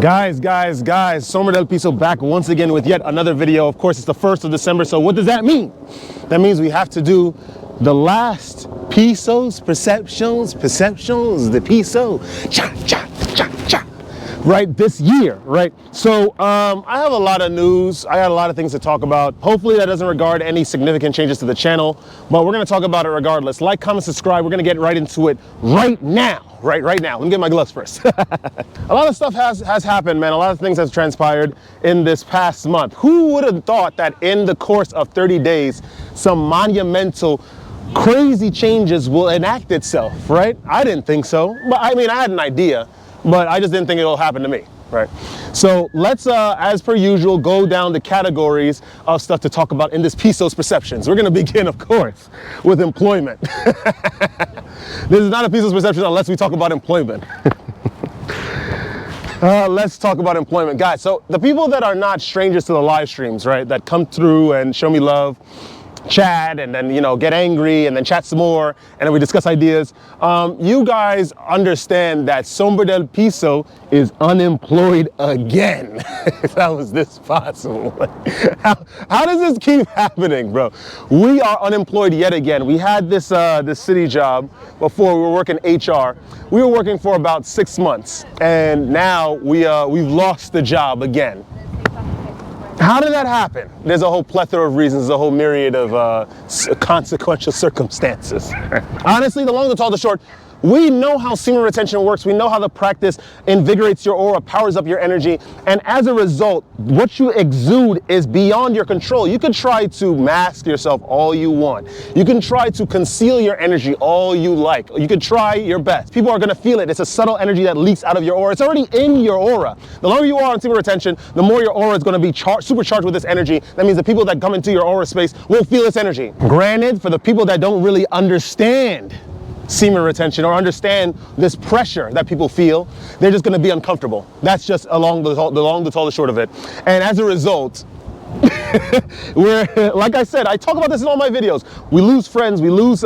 Guys, SombraDelPiso back once again with yet another video. Of course, it's the 1st of December, so what does that mean? That means we have to do the last Pisos, perceptions, the Piso, right, this year, right? So I have a lot of news. I got a lot of things to talk about. Hopefully that doesn't regard any significant changes to the channel, but we're gonna talk about it regardless. Like, comment, subscribe. We're gonna get right into it right now. Right now. Let me get my gloves first. A lot of stuff has happened, man. A lot of things has transpired in this past month. Who would have thought that in the course of 30 days, some monumental, crazy changes will enact itself, right? I didn't think so. But I mean, I had an idea, but I just didn't think it'll happen to me, right? So let's, as per usual, go down the categories of stuff to talk about in this Piso's perceptions. We're gonna begin, of course, with employment. This is not a Piso's perception unless we talk about employment. Let's talk about employment, guys. So the people that are not strangers to the live streams, right, that come through and show me love, chat, and then, you know, get angry and then chat some more, and then we discuss ideas. You guys understand that SombraDelPiso is unemployed again. How is this possible? How does this keep happening, bro? We are unemployed yet again. We had this this city job before. We were working HR. We were working for about 6 months, and now we've lost the job again. How did that happen? There's a whole plethora of reasons, a whole myriad of consequential circumstances. Honestly, the long, the tall, the short, we know how semen retention works. We know how the practice invigorates your aura, powers up your energy. And as a result, what you exude is beyond your control. You can try to mask yourself all you want. You can try to conceal your energy all you like. You can try your best. People are going to feel it. It's a subtle energy that leaks out of your aura. It's already in your aura. The longer you are on semen retention, the more your aura is going to be supercharged with this energy. That means the people that come into your aura space will feel this energy. Granted, for the people that don't really understand semen retention or understand this pressure that people feel, they're just going to be uncomfortable. That's just along the tall, the short of it. And as a result, we're, like I said, I talk about this in all my videos. We lose friends, we lose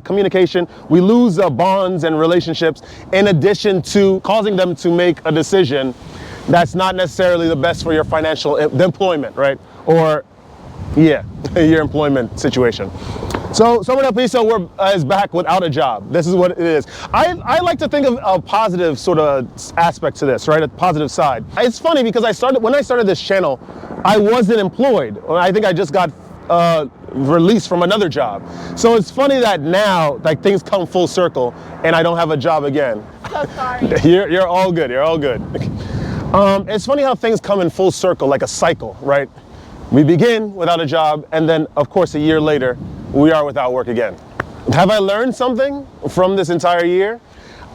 communication, we lose bonds and relationships, in addition to causing them to make a decision that's not necessarily the best for your financial employment, right? Or, yeah, your employment situation. So SombraDelPiso is back without a job. This is what it is. I like to think of a positive sort of aspect to this, right? A positive side. It's funny because when I started this channel, I wasn't employed. I think I just got released from another job. So it's funny that now, like, things come full circle and I don't have a job again. So sorry. You're all good. You're all good. It's funny how things come in full circle, like a cycle, right? We begin without a job, and then, of course, a year later, we are without work again. Have I learned something from this entire year?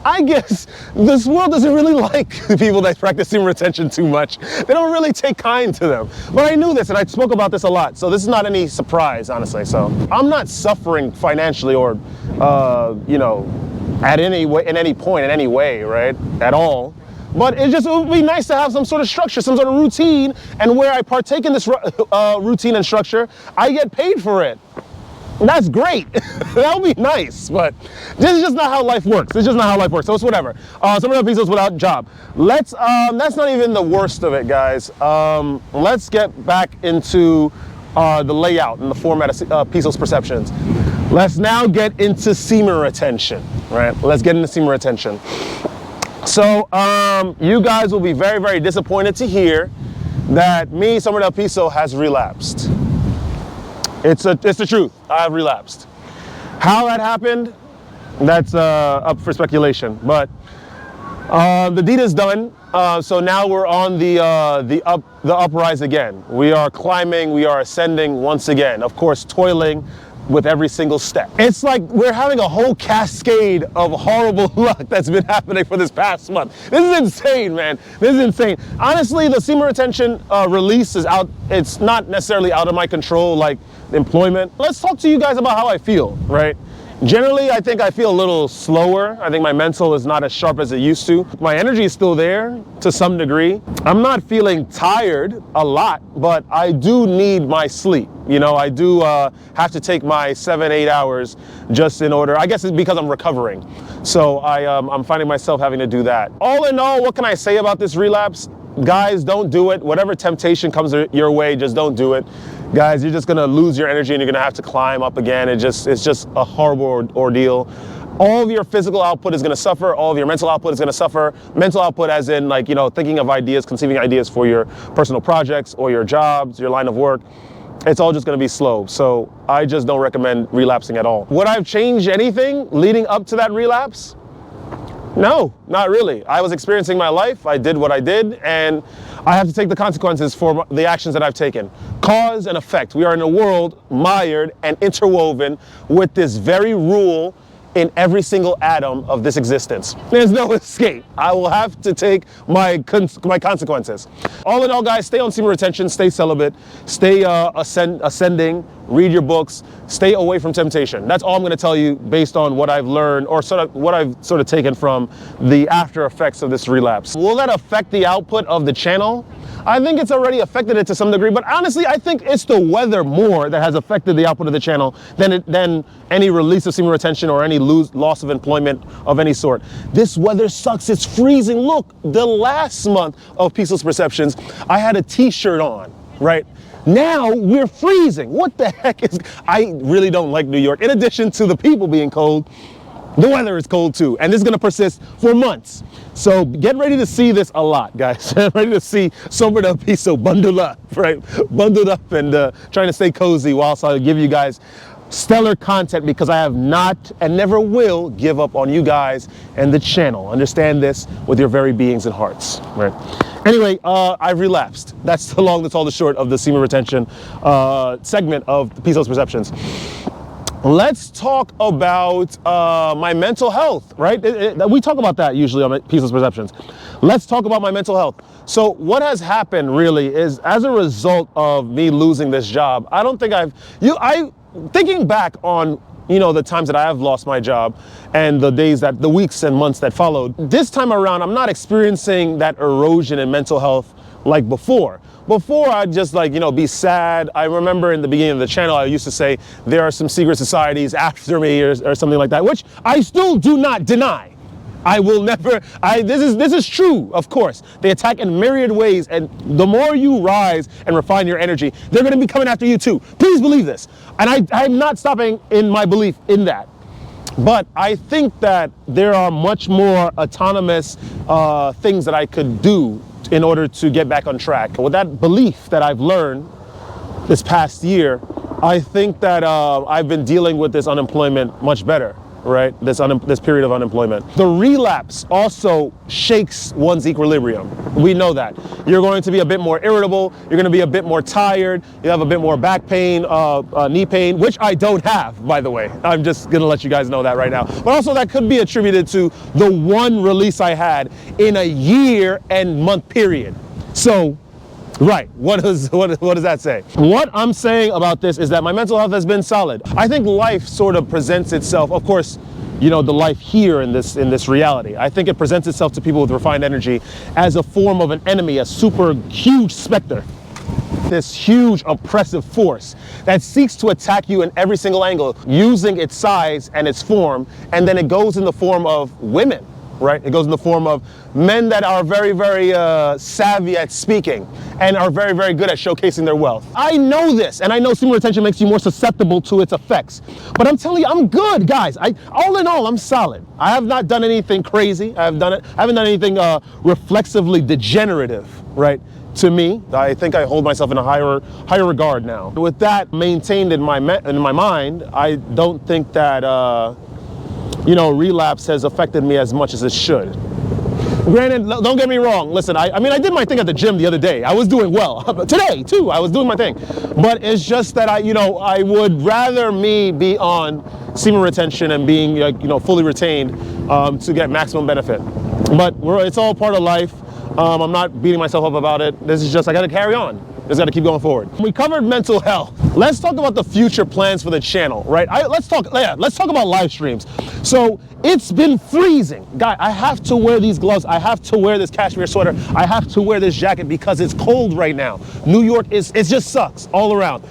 I guess this world doesn't really like people that practice semen retention too much. They don't really take kind to them. But I knew this, and I spoke about this a lot, so this is not any surprise, honestly. So I'm not suffering financially or, you know, at any way, in any point, in any way, right? At all. But it would be nice to have some sort of structure, some sort of routine, and where I partake in this routine and structure, I get paid for it. That's great. That would be nice, but this is just not how life works. It's just not how life works, so it's whatever. SombraDelPiso without job. That's not even the worst of it, guys. Let's get back into the layout and the format of Piso's perceptions. Let's now get into semen retention, right? Let's get into semen retention. So you guys will be very, very disappointed to hear that me, SombraDelPiso, has relapsed. It's the truth. I have relapsed. How that happened, that's up for speculation. But the deed is done. So now we're on the uprise again. We are climbing. We are ascending once again. Of course, toiling with every single step. It's like we're having a whole cascade of horrible luck that's been happening for this past month. This is insane, man. This is insane. Honestly, the semen retention release is out. It's not necessarily out of my control, like employment. Let's talk to you guys about how I feel, right? Generally, I think I feel a little slower. I think my mental is not as sharp as it used to. My energy is still there to some degree. I'm not feeling tired a lot, but I do need my sleep. You know, I do have to take my 7-8 hours just in order. I guess it's because I'm recovering. So I'm finding myself having to do that. All in all, what can I say about this relapse? Guys, don't do it. Whatever temptation comes your way, just don't do it. Guys, you're just gonna lose your energy and you're gonna have to climb up again. It's just a horrible ordeal. All of your physical output is gonna suffer. All of your mental output is gonna suffer. Mental output as in, like, you know, thinking of ideas, conceiving ideas for your personal projects or your jobs, your line of work. It's all just gonna be slow. So I just don't recommend relapsing at all. Would I have changed anything leading up to that relapse? No, not really. I was experiencing my life. I did what I did, and I have to take the consequences for the actions that I've taken. Cause and effect. We are in a world mired and interwoven with this very rule in every single atom of this existence. There's no escape. I will have to take my consequences. All in all, guys, stay on semen retention, stay celibate, stay ascending, read your books, stay away from temptation. That's all I'm gonna tell you based on what I've learned or what I've taken from the after effects of this relapse. Will that affect the output of the channel? I think it's already affected it to some degree, but honestly, I think it's the weather more that has affected the output of the channel than any release of semen retention or any loss of employment of any sort. This weather sucks. It's freezing. Look, the last month of Piso's Perceptions, I had a t-shirt on, right? Now we're freezing. What the heck is... I really don't like New York. In addition to the people being cold, the weather is cold too, and this is gonna persist for months. So get ready to see this a lot, guys. Get ready to see SombraDelPiso bundle up, right? Bundled up and trying to stay cozy whilst I give you guys stellar content, because I have not and never will give up on you guys and the channel. Understand this with your very beings and hearts, right? Anyway, I've relapsed. That's the long, that's all the short of the semen retention segment of the Piso's Perceptions. Let's talk about my mental health, right? We talk about that usually on Piso's Perceptions. Let's talk about my mental health. So what has happened really is, as a result of me losing this job, I don't think thinking back on, you know, the times that I have lost my job and the weeks and months that followed, this time around, I'm not experiencing that erosion in mental health like before. Before, I'd just, like, you know, be sad. I remember in the beginning of the channel, I used to say there are some secret societies after me or something like that, which I still do not deny. I will never, this is true, of course. They attack in myriad ways, and the more you rise and refine your energy, they're gonna be coming after you too. Please believe this. And I'm not stopping in my belief in that. But I think that there are much more autonomous things that I could do in order to get back on track. With that belief that I've learned this past year, I think that I've been dealing with this unemployment much better, right? This period of unemployment. The relapse also shakes one's equilibrium. We know that. You're going to be a bit more irritable, you're going to be a bit more tired, you have a bit more back pain, knee pain, which I don't have, by the way. I'm just going to let you guys know that right now. But also that could be attributed to the one release I had in a year and month period. So, right, what does that say? What I'm saying about this is that my mental health has been solid. I think life sort of presents itself, of course, you know, the life here in this reality. I think it presents itself to people with refined energy as a form of an enemy, a super huge specter. This huge oppressive force that seeks to attack you in every single angle, using its size and its form, and then it goes in the form of women. Right? It goes in the form of men that are very, very savvy at speaking and are very, very good at showcasing their wealth. I know this, and I know semen retention makes you more susceptible to its effects. But I'm telling you, I'm good, guys. All in all, I'm solid. I have not done anything crazy. I haven't done anything reflexively degenerative, right? To me, I think I hold myself in a higher regard now. With that maintained in my mind, I don't think that you know, relapse has affected me as much as it should. Granted, don't get me wrong. Listen, I mean, I did my thing at the gym the other day. I was doing well. Today, too, I was doing my thing. But it's just that I would rather me be on semen retention and being, you know, fully retained to get maximum benefit. But it's all part of life. I'm not beating myself up about it. This is just, I gotta carry on. Just gotta keep going forward. We covered mental health. Let's talk about the future plans for the channel, right? Let's talk about live streams. So it's been freezing. Guy, I have to wear these gloves. I have to wear this cashmere sweater. I have to wear this jacket because it's cold right now. New York it just sucks all around.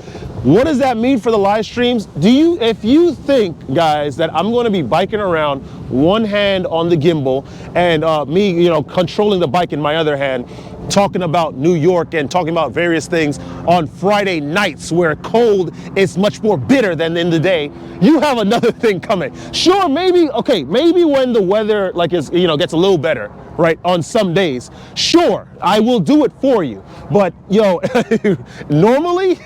What does that mean for the live streams? If you think, guys, that I'm going to be biking around, one hand on the gimbal, and me, controlling the bike in my other hand, talking about New York and talking about various things on Friday nights where cold is much more bitter than in the day, you have another thing coming. Sure, maybe when the weather gets a little better, right, on some days, sure, I will do it for you. But normally,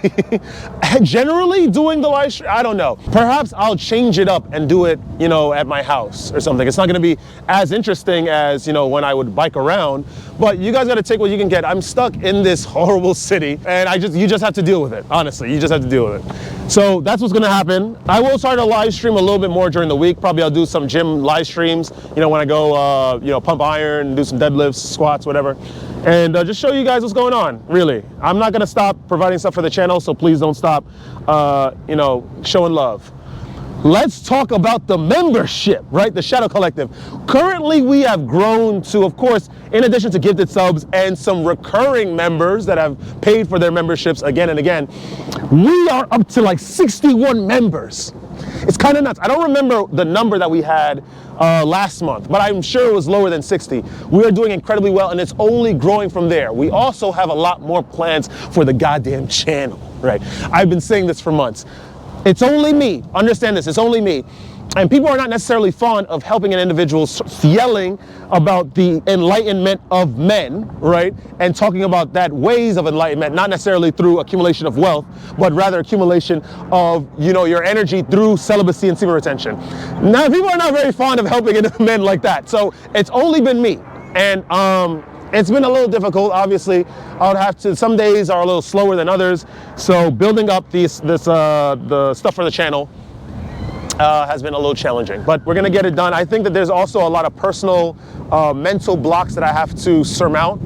generally doing the live stream, I don't know. Perhaps I'll change it up and do it, at my house or something. It's not gonna be as interesting as, when I would bike around, but you guys gotta take what you can get. I'm stuck in this horrible city and you just have to deal with it. Honestly, you just have to deal with it. So that's what's gonna happen. I will start a live stream a little bit more during the week. Probably I'll do some gym live streams, when I go, pump iron, do some deadlifts, squats, whatever. And just show you guys what's going on, really. I'm not gonna stop providing stuff for the channel, so please don't stop, showing love. Let's talk about the membership, right? The Shadow Collective. Currently, we have grown to, of course, in addition to gifted subs and some recurring members that have paid for their memberships again and again, we are up to like 61 members. It's kind of nuts. I don't remember the number that we had last month, but I'm sure it was lower than 60. We are doing incredibly well, and it's only growing from there. We also have a lot more plans for the goddamn channel, right? I've been saying this for months. It's only me. Understand this, it's only me. And people are not necessarily fond of helping an individual yelling about the enlightenment of men, right? And talking about that ways of enlightenment, not necessarily through accumulation of wealth, but rather accumulation of, your energy through celibacy and semen retention. Now, people are not very fond of helping men like that. So it's only been me. And it's been a little difficult. Obviously, some days are a little slower than others. So building up the stuff for the channel has been a little challenging, but we're gonna get it done. I think that there's also a lot of personal mental blocks that I have to surmount.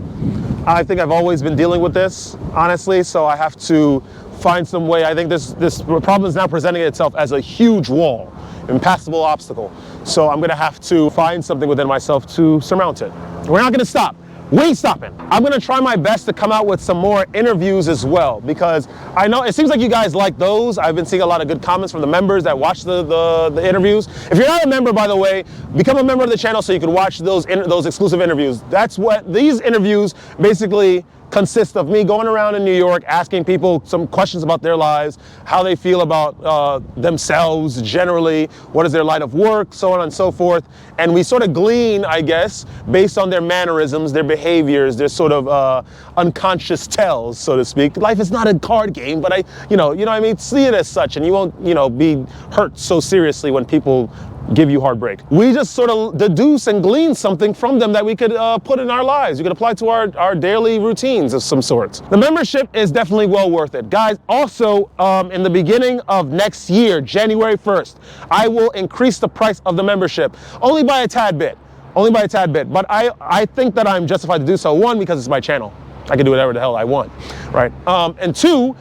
I think I've always been dealing with this, honestly, so I have to find some way. I think this problem is now presenting itself as a huge wall, impassable obstacle. So I'm gonna have to find something within myself to surmount it. We're not gonna stop. We ain't stopping. I'm gonna try my best to come out with some more interviews as well, because I know it seems like you guys like those. I've been seeing a lot of good comments from the members that watch the interviews. If you're not a member, by the way, become a member of the channel so you can watch those exclusive interviews. That's what these interviews basically consist of: me going around in New York asking people some questions about their lives, how they feel about themselves generally, what is their line of work, so on and so forth. And we sort of glean, I guess, based on their mannerisms, their behaviors, their sort of unconscious tells, so to speak. Life is not a card game, but I mean, see it as such, and you won't, be hurt so seriously when people give you heartbreak. We just sort of deduce and glean something from them that we could put in our lives. We could apply to our daily routines of some sorts. The membership is definitely well worth it. Guys, also, in the beginning of next year, January 1st, I will increase the price of the membership, only by a tad bit. But I think that I'm justified to do so. One, because it's my channel. I can do whatever the hell I want, right? And two,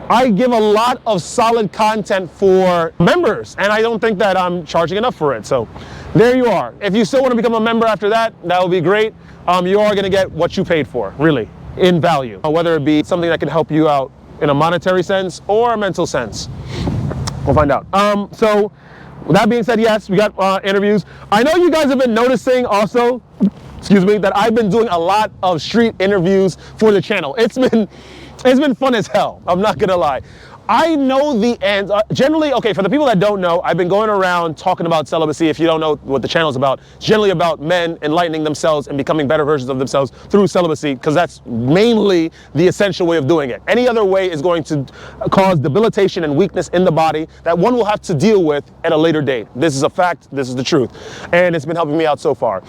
I give a lot of solid content for members, and I don't think that I'm charging enough for it. So there you are. If you still want to become a member after that, that would be great. You are going to get what you paid for, really, in value, whether it be something that can help you out in a monetary sense or a mental sense. We'll find out. So with that being said, yes, we got interviews. I know you guys have been noticing also, that I've been doing a lot of street interviews for the channel. It's been fun as hell, I'm not gonna lie. I know the ends. Generally, okay, for the people that don't know, I've been going around talking about celibacy. If you don't know what the channel is about, it's generally about men enlightening themselves and becoming better versions of themselves through celibacy, because that's mainly the essential way of doing it. Any other way is going to cause debilitation and weakness in the body that one will have to deal with at a later date. This is a fact, this is the truth, and it's been helping me out so far.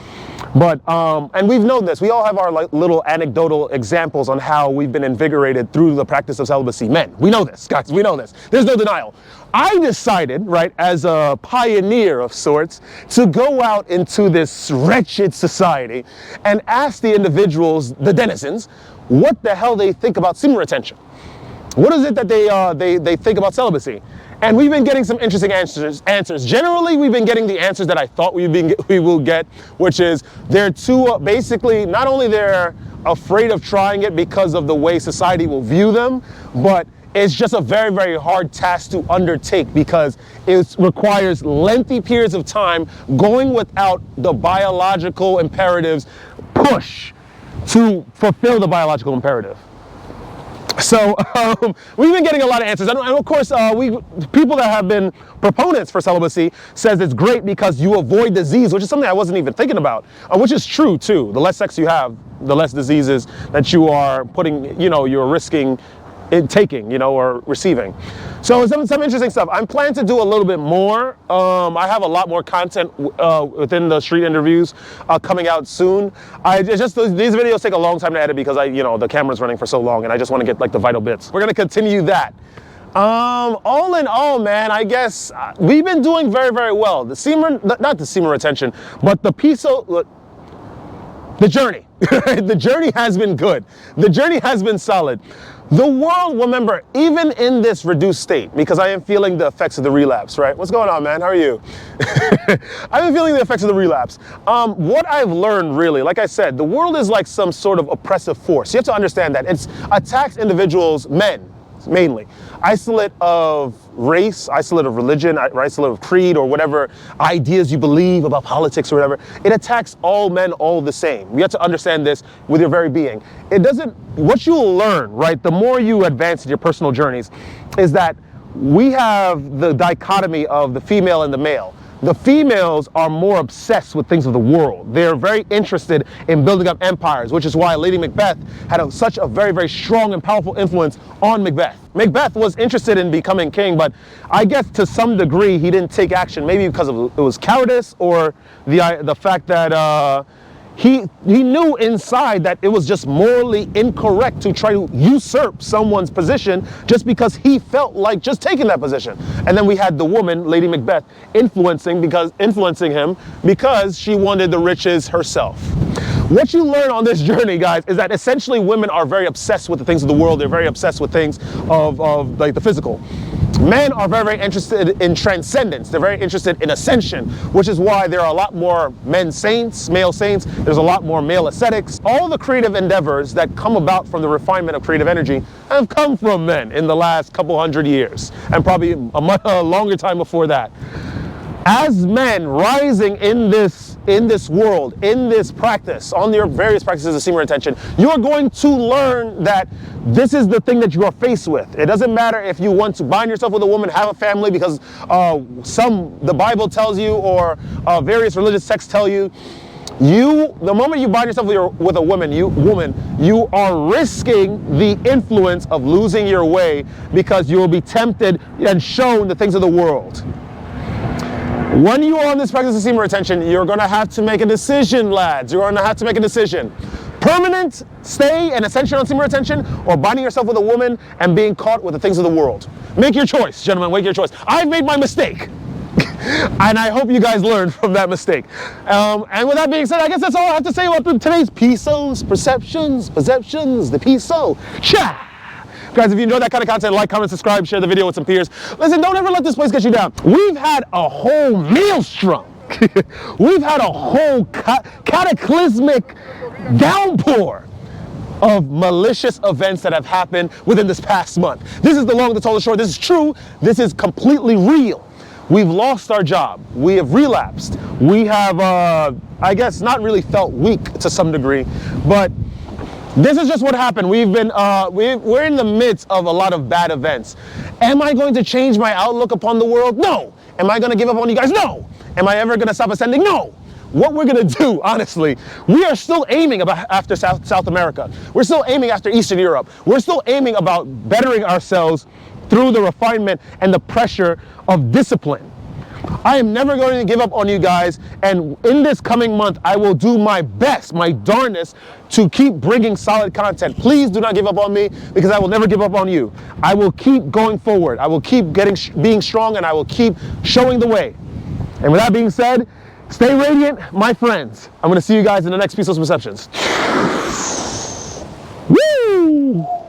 But, and we've known this, we all have our little anecdotal examples on how we've been invigorated through the practice of celibacy. Men, we know this, guys, We know this. There's no denial. I decided, right, as a pioneer of sorts, to go out into this wretched society and ask the individuals, the denizens, what the hell they think about semen retention. What is it that they think about celibacy? And we've been getting some interesting answers. Generally, we've been getting the answers that I thought we will get, which is they're too, basically, not only they're afraid of trying it because of the way society will view them, but it's just a very, very hard task to undertake because it requires lengthy periods of time going without the biological imperatives push to fulfill the biological imperative. So we've been getting a lot of answers, and of course, people that have been proponents for celibacy says it's great because you avoid disease, which is something I wasn't even thinking about, which is true too. The less sex you have, the less diseases that you are putting, you're risking taking, or receiving. So some interesting stuff. I'm planning to do a little bit more. I have a lot more content within the street interviews coming out soon. These videos take a long time to edit because the camera's running for so long, and I just want to get like the vital bits. We're gonna continue that. All in all, man, I guess we've been doing very, very well. Not the semen retention, but the Piso. The journey. The journey has been good. The journey has been solid. The world, remember, even in this reduced state, because I am feeling the effects of the relapse, right? What's going on, man? How are you? I've been feeling the effects of the relapse. What I've learned, really, like I said, the world is like some sort of oppressive force. You have to understand that. It attacks individuals, men, mainly. Isolate of race, isolate of religion, isolate of creed, or whatever ideas you believe about politics or whatever. It attacks all men all the same. You have to understand this with your very being. What you'll learn, right, the more you advance in your personal journeys, is that we have the dichotomy of the female and the male. The females are more obsessed with things of the world. They're very interested in building up empires, which is why Lady Macbeth had such a very, very strong and powerful influence on Macbeth. Macbeth was interested in becoming king, but I guess to some degree he didn't take action, maybe because it was cowardice or the fact that he knew inside that it was just morally incorrect to try to usurp someone's position just because he felt like just taking that position. And then we had the woman, Lady Macbeth, influencing him because she wanted the riches herself. What you learn on this journey, guys, is that essentially women are very obsessed with the things of the world. They're very obsessed with things of like the physical. Men are very, very interested in transcendence. They're very interested in ascension, which is why there are a lot more male saints. There's a lot more male ascetics. All the creative endeavors that come about from the refinement of creative energy have come from men in the last couple hundred years, and probably a longer time before that. As men rising in this world, in this practice, on your various practices of semen retention, you are going to learn that this is the thing that you are faced with. It doesn't matter if you want to bind yourself with a woman, have a family, because the Bible tells you, or various religious texts tell you, the moment you bind yourself with a woman, you are risking the influence of losing your way, because you will be tempted and shown the things of the world. When you are on this practice of semen retention, you're going to have to make a decision, lads. You're going to have to make a decision. Permanent stay and ascension on semen retention, or binding yourself with a woman and being caught with the things of the world. Make your choice, gentlemen. Make your choice. I've made my mistake. And I hope you guys learned from that mistake. And with that being said, I guess that's all I have to say about today's Pisos, perceptions, the Piso. Cha! Guys, if you enjoyed that kind of content, like, comment, subscribe, share the video with some peers. Listen, don't ever let this place get you down. We've had a whole maelstrom. We've had a whole cataclysmic downpour of malicious events that have happened within this past month. This is the long, the tall, the short. This is true. This is completely real. We've lost our job. We have relapsed. We have, I guess, not really felt weak to some degree, but this is just what happened. We're in the midst of a lot of bad events. Am I going to change my outlook upon the world? No. Am I going to give up on you guys? No. Am I ever going to stop ascending? No. What we're going to do, honestly, we are still aiming after South America. We're still aiming after Eastern Europe. We're still aiming about bettering ourselves through the refinement and the pressure of discipline. I am never going to give up on you guys, and in this coming month, I will do my best, my darnest, to keep bringing solid content. Please do not give up on me, because I will never give up on you. I will keep going forward. I will keep being strong, and I will keep showing the way. And with that being said, stay radiant, my friends. I'm going to see you guys in the next Piso's Perceptions. Woo!